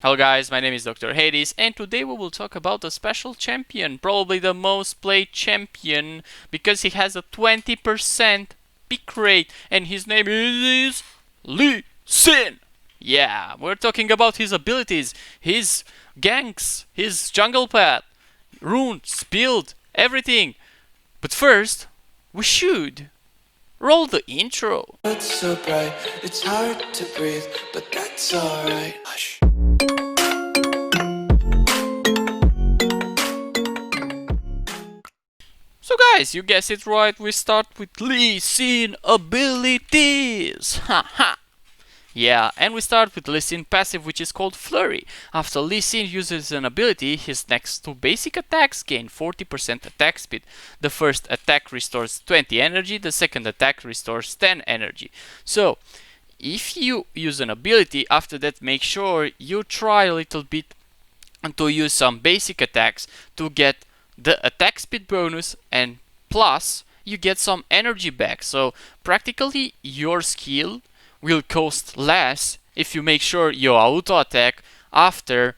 Hello guys, my name is Dr. Hades and today we will talk about a special champion, probably the most played champion because he has a 20% pick rate and his name is Lee Sin. Yeah, we're talking about his abilities, his ganks, his jungle path, runes, build, everything. But first, we should roll the intro. It's so bright, it's hard to breathe, but that's alright. Hush. So guys, you guessed it right, we start with Lee Sin abilities! Haha! Yeah, and we start with Lee Sin passive, which is called Flurry. After Lee Sin uses an ability, his next two basic attacks gain 40% attack speed. The first attack restores 20 energy, the second attack restores 10 energy. So, if you use an ability, after that make sure you try a little bit to use some basic attacks to get the attack speed bonus, and plus you get some energy back. So practically your skill will cost less if you make sure you auto attack after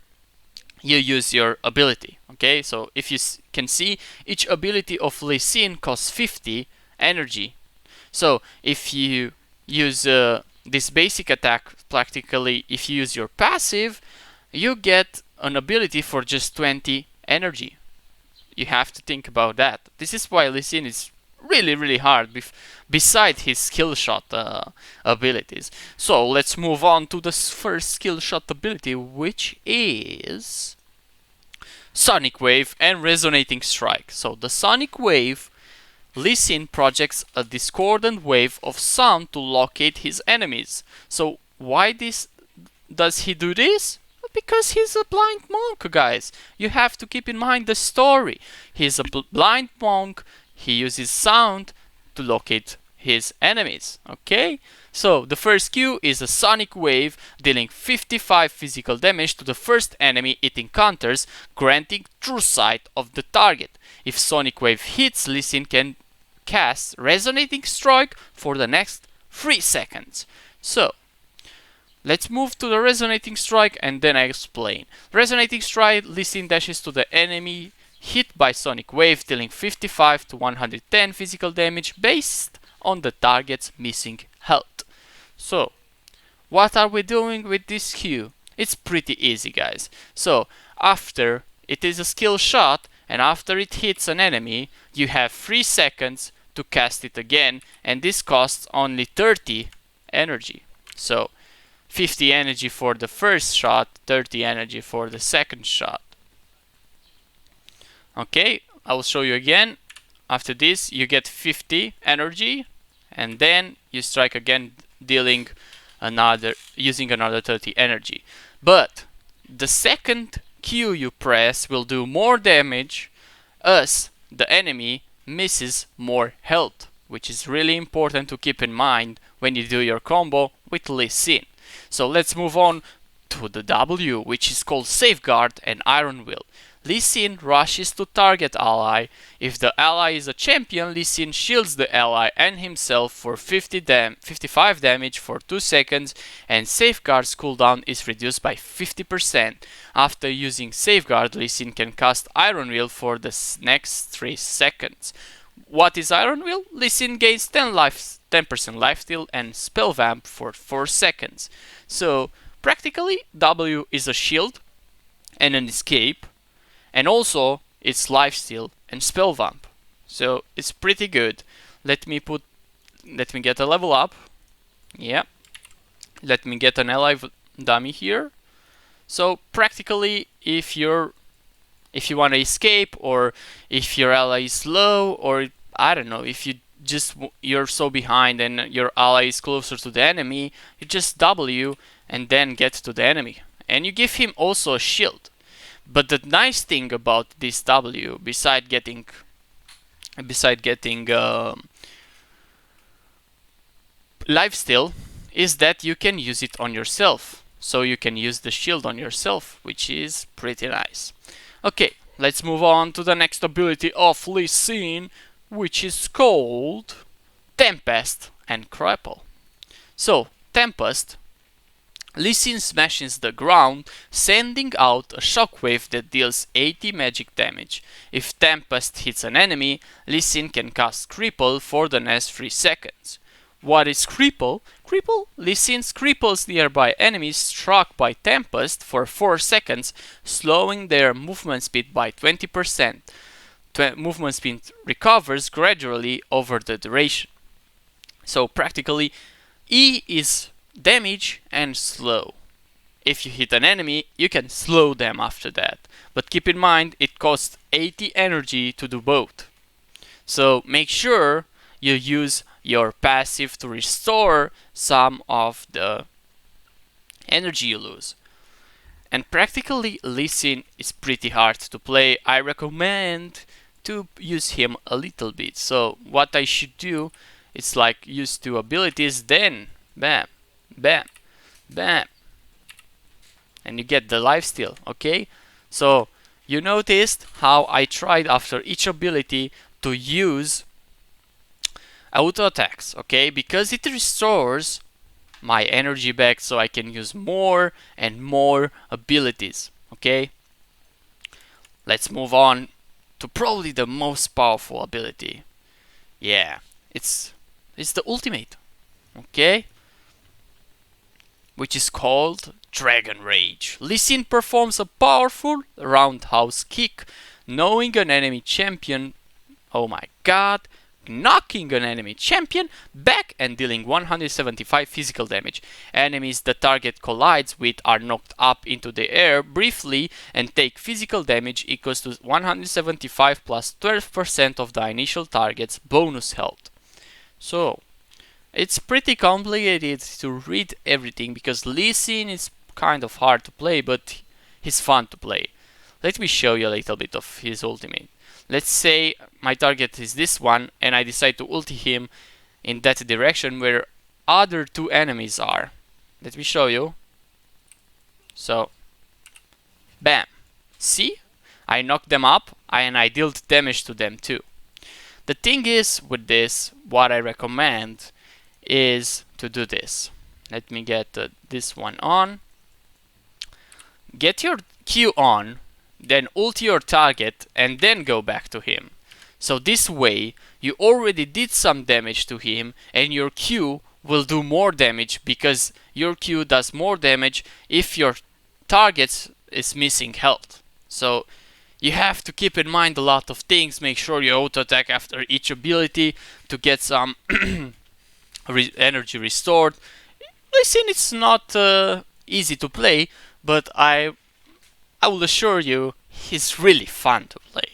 you use your ability. Okay, so if you can see, each ability of Lee Sin costs 50 energy. So if you use this basic attack, practically if you use your passive, you get an ability for just 20 energy. You have to think about that. This is why Lee Sin is really hard beside his skill shot abilities. So let's move on to the first skill shot ability, which is Sonic Wave and Resonating Strike. So the Sonic Wave, Lee Sin projects a discordant wave of sound to locate his enemies. So why does he do this? Because he's a blind monk, guys. You have to keep in mind the story. He's a blind monk. He uses sound to locate his enemies. Okay? So the first Q is a Sonic Wave, dealing 55 physical damage to the first enemy it encounters, granting true sight of the target. If Sonic Wave hits, Lee Sin can cast Resonating Strike for the next 3 seconds. So let's move to the Resonating Strike and then I explain. Resonating Strike, Lee Sin dashes to the enemy hit by Sonic Wave, dealing 55 to 110 physical damage based on the target's missing health. So, what are we doing with this Q? It's pretty easy, guys. So, after it is a skill shot and after it hits an enemy, you have 3 seconds to cast it again, and this costs only 30 energy. So, 50 energy for the first shot, 30 energy for the second shot. Okay, I will show you again. After this, you get 50 energy, and then you strike again, dealing using another 30 energy. But the second Q you press will do more damage as the enemy misses more health, which is really important to keep in mind when you do your combo with Lee Sin. So let's move on to the W, which is called Safeguard and Iron Will. Lee Sin rushes to target ally. If the ally is a champion, Lee Sin shields the ally and himself for 55 damage for 2 seconds, and Safeguard's cooldown is reduced by 50%. After using Safeguard, Lee Sin can cast Iron Will for the next 3 seconds. What is Iron Will? Lee Sin gains 10% lifesteal and spell vamp for 4 seconds. So practically W is a shield and an escape, and also it's lifesteal and spell vamp. So it's pretty good. Let me get a level up. Yeah. Let me get an ally dummy here. So practically if you want to escape, or if your ally is low, or I don't know, if you're so behind and your ally is closer to the enemy, you just W and then get to the enemy, and you give him also a shield. But the nice thing about this W, beside getting lifesteal, is that you can use it on yourself. So you can use the shield on yourself, which is pretty nice. Okay, let's move on to the next ability of Lee Sin, which is called Tempest and Cripple. So, Tempest Lee Sin smashes the ground, sending out a shockwave that deals 80 magic damage. If Tempest hits an enemy, Lee Sin can cast Cripple for the next 3 seconds. What is Cripple? Cripple? Lee Sin cripples nearby enemies struck by Tempest for 4 seconds, slowing their movement speed by 20%. Movement speed recovers gradually over the duration. So practically, E is damage and slow. If you hit an enemy, you can slow them after that. But keep in mind, it costs 80 energy to do both. So make sure you use your passive to restore some of the energy you lose. And practically, Lee Sin is pretty hard to play. I recommend to use him a little bit. So what I should do is like use 2 abilities, then bam, bam, bam, and you get the lifesteal. Okay, so you noticed how I tried after each ability to use auto attacks, okay, because it restores my energy back so I can use more and more abilities. Okay, let's move on to probably the most powerful ability. Yeah, it's the ultimate, okay, which is called Dragon Rage. Lee Sin performs a powerful roundhouse kick, knowing an enemy champion, oh my god, knocking an enemy champion back and dealing 175 physical damage. Enemies the target collides with are knocked up into the air briefly and take physical damage equals to 175 plus 12% of the initial target's bonus health. So it's pretty complicated to read everything because Lee Sin is kind of hard to play, but he's fun to play. Let me show you a little bit of his ultimate. Let's say my target is this one and I decide to ulti him in that direction where other 2 enemies are. Let me show you. So, bam. See? I knocked them up and I dealt damage to them too. The thing is with this, what I recommend is to do this. Let me get this one on. Get your Q on, then ult your target and then go back to him. So this way you already did some damage to him and your Q will do more damage because your Q does more damage if your target is missing health. So you have to keep in mind a lot of things. Make sure you auto attack after each ability to get some energy restored. Listen, it's not easy to play, but I will assure you he's really fun to play.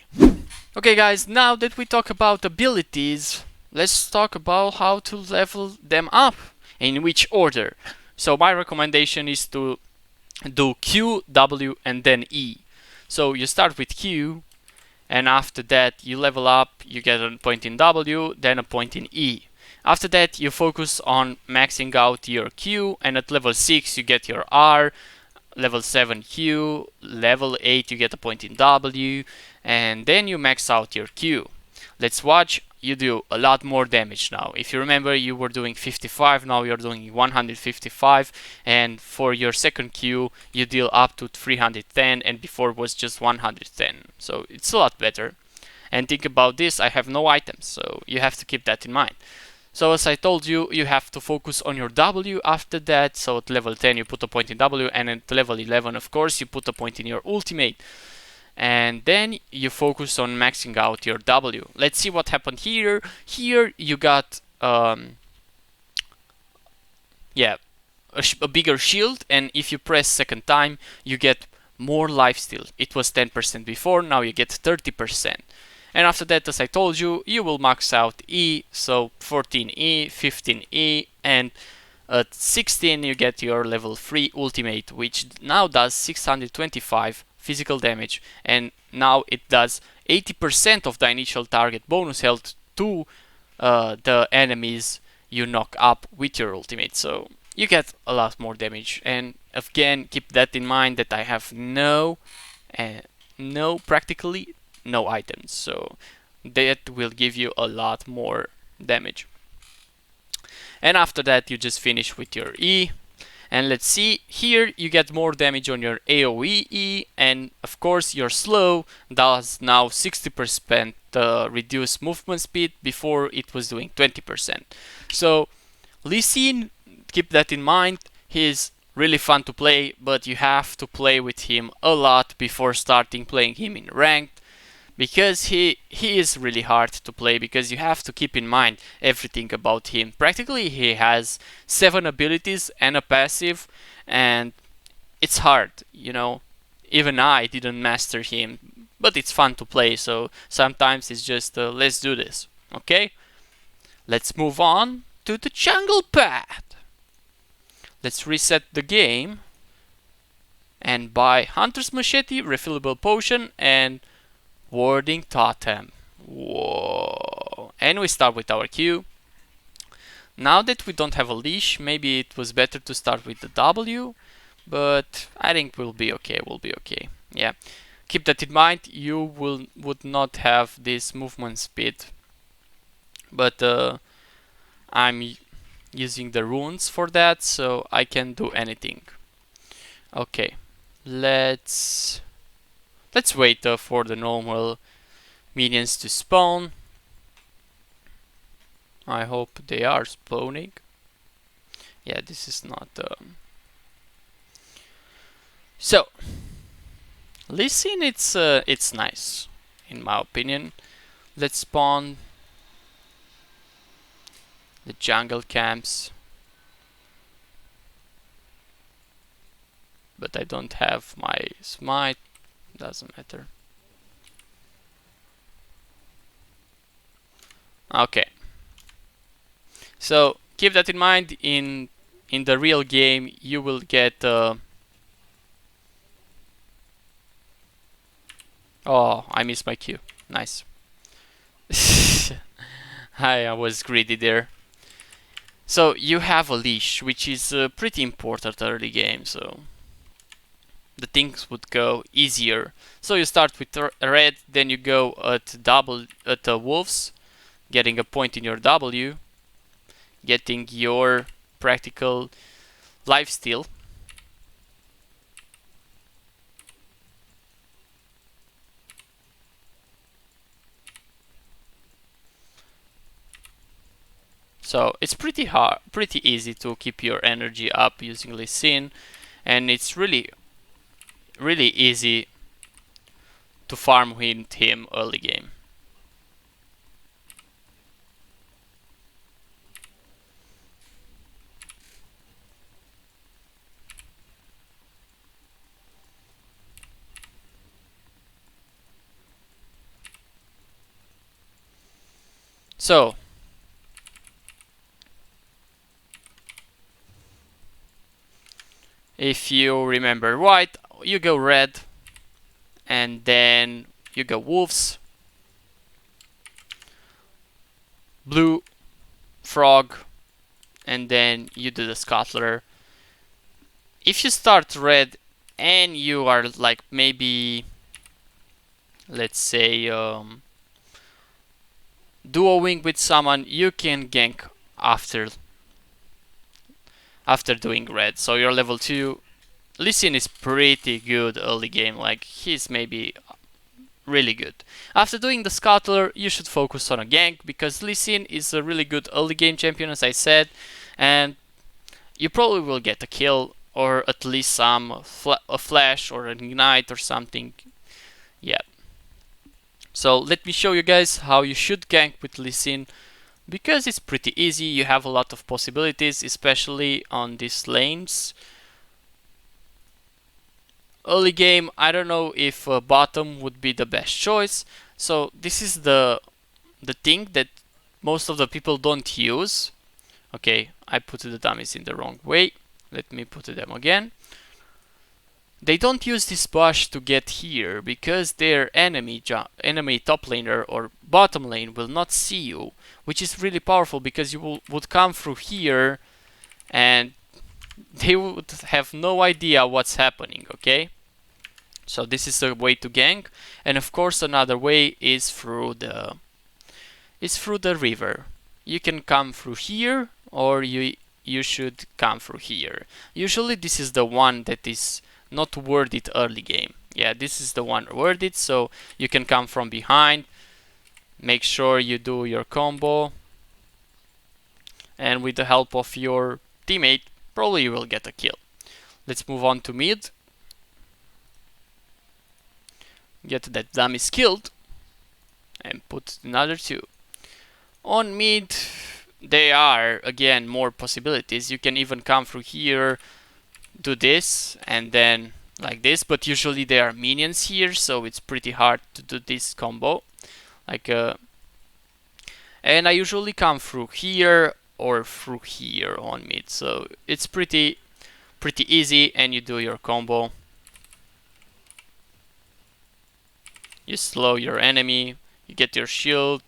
Okay guys, now that we talk about abilities, let's talk about how to level them up, in which order. So my recommendation is to do Q, W and then E. So you start with Q and after that you level up, you get a point in W, then a point in E. After that you focus on maxing out your Q and at level 6 you get your R, level 7 Q, level 8 you get a point in W, and then you max out your Q. Let's watch, you do a lot more damage now. If you remember, you were doing 55, now you're doing 155, and for your second Q you deal up to 310 and before was just 110. So it's a lot better. And think about this, I have no items, so you have to keep that in mind. So as I told you, you have to focus on your W after that. So at level 10 you put a point in W, and at level 11 of course you put a point in your ultimate. And then you focus on maxing out your W. Let's see what happened here. Here you got a bigger shield, and if you press second time you get more lifesteal. It was 10% before, now you get 30%. And after that, as I told you, you will max out E, so 14E, 15E, and at 16 you get your level 3 ultimate, which now does 625 physical damage, and now it does 80% of the initial target bonus health to the enemies you knock up with your ultimate. So you get a lot more damage, and again keep that in mind that I have practically no items, so that will give you a lot more damage. And after that you just finish with your E, And let's see, here you get more damage on your AoE, and of course your slow does now 60% reduce movement speed. Before it was doing 20%. So Lee Sin, keep that in mind. He's really fun to play, but you have to play with him a lot before starting playing him in ranked, because he is really hard to play, because you have to keep in mind everything about him. Practically he has 7 abilities and a passive, and it's hard, you know. Even I didn't master him, but it's fun to play, so sometimes it's just let's do this. Okay, let's move on to the jungle path. Let's reset the game and buy Hunter's Machete, refillable potion, and Warding Totem. Whoa. And we start with our Q. Now that we don't have a leash, maybe it was better to start with the W, but I think we'll be okay. Yeah. Keep that in mind. You would not have this movement speed, but I'm using the runes for that, so I can do anything. Okay, let's wait for the normal minions to spawn. I hope they are spawning. Yeah, this is not. So, Lee Sin, it's nice, in my opinion. Let's spawn the jungle camps. But I don't have my smite. Doesn't matter. Okay. So keep that in mind. In the real game, you will get. Oh, I missed my Q. Nice. I was greedy there. So you have a leash, which is pretty important early game. So the things would go easier. So you start with red, then you go at wolves, getting a point in your W, getting your practical lifesteal. So it's pretty easy to keep your energy up using Lee Sin, and it's really easy to farm with him early game. So if you remember right, you go red, and then you go wolves, blue, frog, and then you do the scuttler. If you start red and you are like maybe, let's say, duoing with someone, you can gank after doing red. So you're level 2. Lee Sin is pretty good early game, like he's maybe really good. After doing the scuttler, you should focus on a gank, because Lee Sin is a really good early game champion, as I said, and you probably will get a kill, or at least a flash or an ignite or something. Yeah. So let me show you guys how you should gank with Lee Sin, because it's pretty easy. You have a lot of possibilities, especially on these lanes. Early game, I don't know if bottom would be the best choice. So this is the thing that most of the people don't use. Okay, I put the dummies in the wrong way. Let me put them again. They don't use this bush to get here, because their enemy top laner or bottom lane will not see you, which is really powerful, because you would come through here and they would have no idea what's happening. Okay, so this is a way to gank, and of course another way is through the river. You can come through here, or you you should come through here. Usually this is the one that is not worth it early game. Yeah, this is the one worth it, so you can come from behind, make sure you do your combo, and with the help of your teammate, probably you will get a kill. Let's move on to mid. Get that dummies killed, and put another 2. On mid, there are again more possibilities. You can even come through here, do this, and then like this, but usually there are minions here, so it's pretty hard to do this combo. And I usually come through here or through here on mid, so it's pretty easy, and you do your combo. You slow your enemy, you get your shield,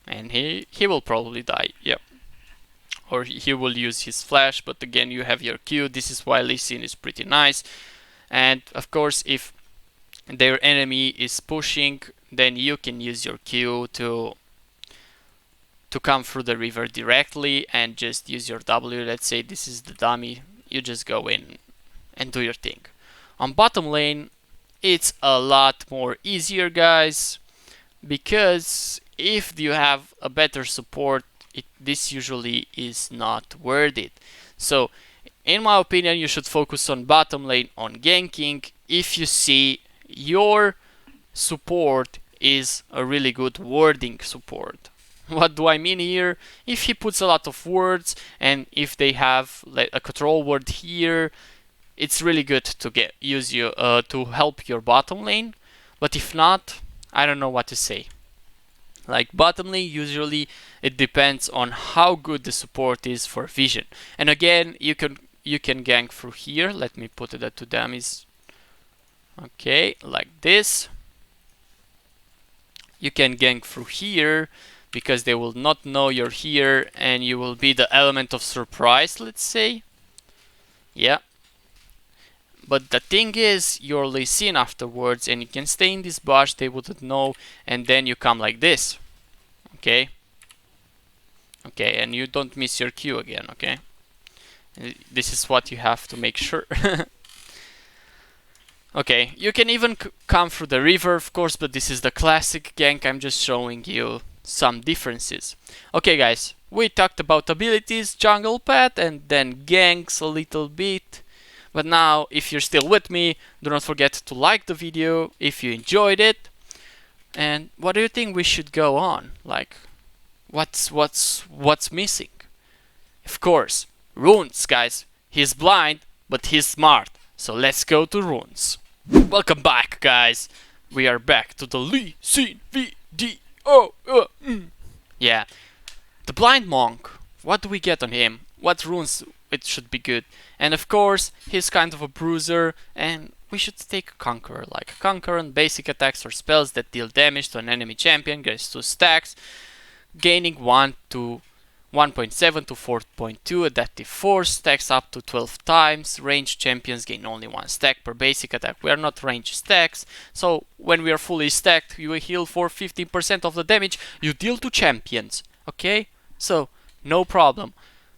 and he will probably die. Yep. Or he will use his flash, but again you have your Q. This is why Lee Sin is pretty nice. And of course, if their enemy is pushing, then you can use your Q to come through the river directly and just use your W. Let's say this is the dummy, you just go in and do your thing. On bottom lane, it's a lot more easier, guys, because if you have a better support, this usually is not worth it. So in my opinion, you should focus on bottom lane, on ganking, if you see your support is a really good wording support. What do I mean here? If he puts a lot of words, and if they have like a control word here, it's really good to use you to help your bottom lane. But if not, I don't know what to say. Like bottom lane, usually it depends on how good the support is for vision. And again, you can gank through here. Let me put it at 2 dummies. Okay, like this. You can gank through here because they will not know you're here, and you will be the element of surprise, let's say. Yeah. But the thing is, you're Lee Sin afterwards, and you can stay in this bush, they wouldn't know, and then you come like this. Okay? Okay, and you don't miss your Q again, okay? This is what you have to make sure. Okay, you can even come through the river, of course, but this is the classic gank. I'm just showing you some differences. Okay, guys, we talked about abilities, jungle path, and then ganks a little bit. But now, if you're still with me, do not forget to like the video if you enjoyed it. And what do you think we should go on? Like, what's missing? Of course, runes, guys. He's blind, but he's smart. So let's go to runes. Welcome back, guys. We are back to the Lee Sin video. Yeah, the blind monk. What do we get on him? What runes? It should be good. And of course, he's kind of a bruiser, and we should take a Conqueror. Like a Conqueror on basic attacks or spells that deal damage to an enemy champion, gets 2 stacks, gaining 1 to 1.7 to 4.2, adaptive force, stacks up to 12 times. Ranged champions gain only 1 stack per basic attack. We are not ranged stacks, so when we are fully stacked, you will heal for 15% of the damage you deal to champions. Okay? So, no problem.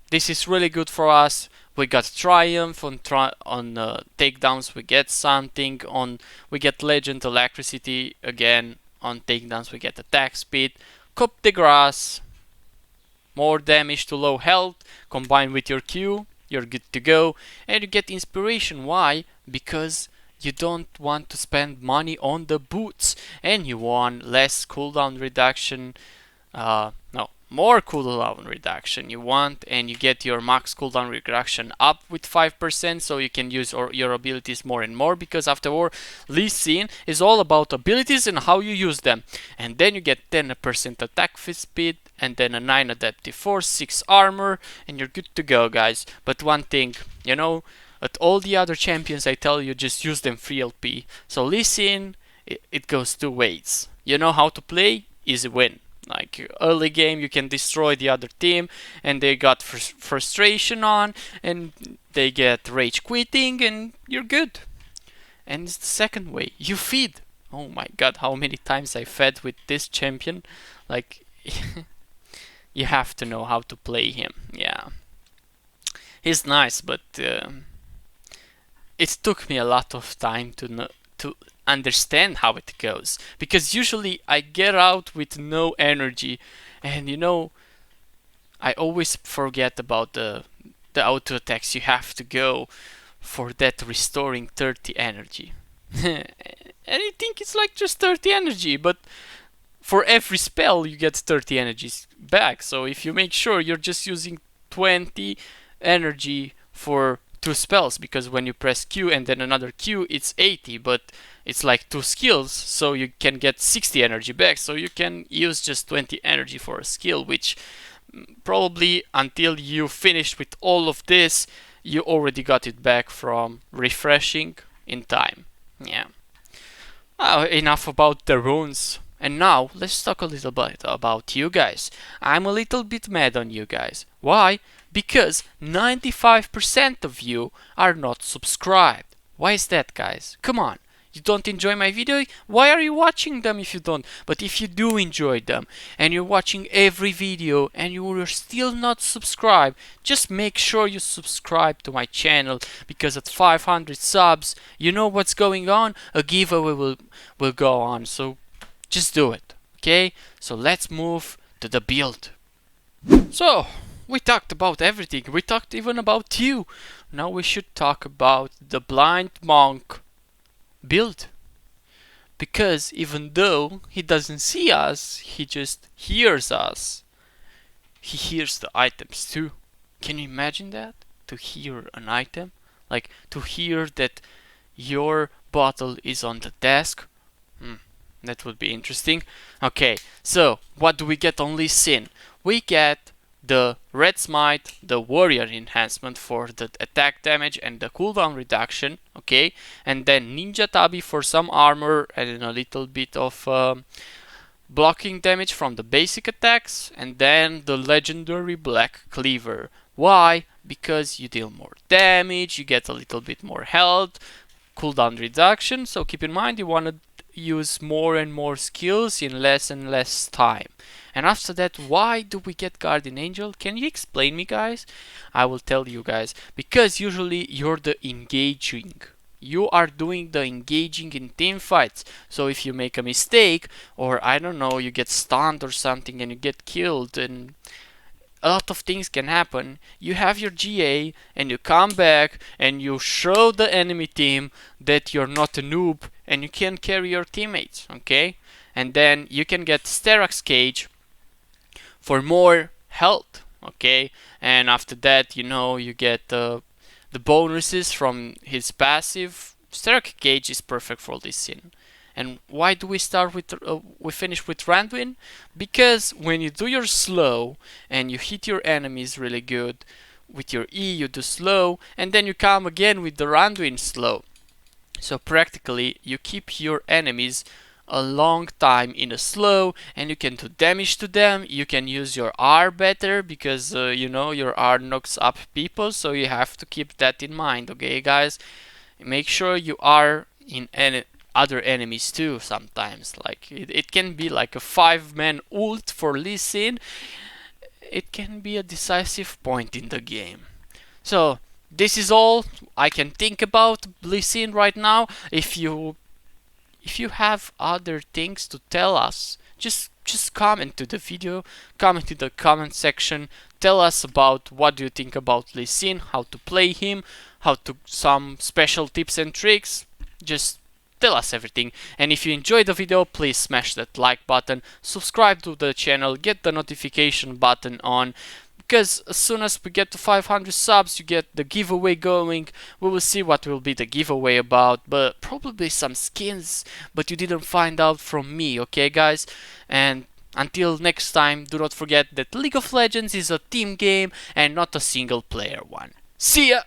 This is really good for us. We got Triumph on takedowns. We get something on. We get Legend Electricity again on takedowns. We get attack speed. Coup de Grace. More damage to low health. Combined with your Q, you're good to go. And you get Inspiration. Why? Because you don't want to spend money on the boots, and you want less cooldown reduction. No, more cooldown reduction you want, and you get your max cooldown reduction up with 5%, so you can use your abilities more and more, because after all, Lee Sin is all about abilities and how you use them. And then you get 10% attack speed, and then a 9 adaptive force, 6 armor, and you're good to go, guys. But one thing, you know, at all the other champions I tell you, just use them free LP. So Lee Sin, it goes 2 ways. You know how to play, easy win. Like early game, you can destroy the other team, and they got frustration on, and they get rage quitting, and you're good. And it's the second way, you feed. Oh my god, how many times I fed with this champion. Like, you have to know how to play him. Yeah. He's nice, but it took me a lot of time to understand how it goes, because usually I get out with no energy, and you know, I always forget about the auto attacks. You have to go for that restoring 30 energy. And I think it's like just 30 energy, but for every spell you get 30 energies back. So if you make sure you're just using 20 energy for 2 spells, because when you press Q and then another Q it's 80, but it's like 2 skills, so you can get 60 energy back. So you can use just 20 energy for a skill, which probably until you finish with all of this you already got it back from refreshing in time. Yeah. Enough about the runes. And now let's talk a little bit about you guys. I'm a little bit mad on you guys. Why? Because 95% of you are not subscribed. Why is that, guys? Come on. You don't enjoy my video? Why are you watching them if you don't? But if you do enjoy them and you're watching every video and you are still not subscribed, just make sure you subscribe to my channel, because at 500 subs, you know what's going on? A giveaway will go on. So just do it, okay? So let's move to the build. So we talked about everything. We talked even about you. Now we should talk about the blind monk build, because even though he doesn't see us, he just hears us. He hears the items too. Can you imagine that? To hear an item, like to hear that your bottle is on the desk. That would be interesting. Okay, so what do we get on Lee Sin? We get the Red Smite, the Warrior enhancement for the attack damage and the cooldown reduction, okay? And then Ninja Tabi for some armor and a little bit of blocking damage from the basic attacks, and then the legendary Black Cleaver. Why? Because you deal more damage, you get a little bit more health, cooldown reduction, so keep in mind you want to use more and more skills in less and less time. And after that, why do we get Guardian Angel? Can you explain me, guys? I will tell you guys. Because usually you're the engaging. You are doing the engaging in team fights. So if you make a mistake, or I don't know, you get stunned or something and you get killed, and a lot of things can happen. You have your GA and you come back and you show the enemy team that you're not a noob and you can carry your teammates, okay? And then you can get Sterak's Cage for more health, okay? And after that, you know, you get the bonuses from his passive. Sterak's Cage is perfect for this scene. And why do we start with we finish with Randuin? Because when you do your slow and you hit your enemies really good with your E, you do slow, and then you come again with the Randuin slow. So practically you keep your enemies a long time in a slow, and you can do damage to them. You can use your R better, because you know, your R knocks up people, so you have to keep that in mind, okay guys? Make sure you are in other enemies too sometimes. Like it can be like a 5-man ult for Lee Sin. It can be a decisive point in the game. So this is all I can think about Lee Sin right now. If you have other things to tell us, just comment to the video, comment in the comment section. Tell us about what do you think about Lee Sin, how to play him, how to some special tips and tricks. Just tell us everything. And if you enjoyed the video, please smash that like button, subscribe to the channel, get the notification button on, because as soon as we get to 500 subs, you get the giveaway going. We will see what will be the giveaway about, but probably some skins, but you didn't find out from me, okay guys? And until next time, do not forget that League of Legends is a team game and not a single player one. See ya!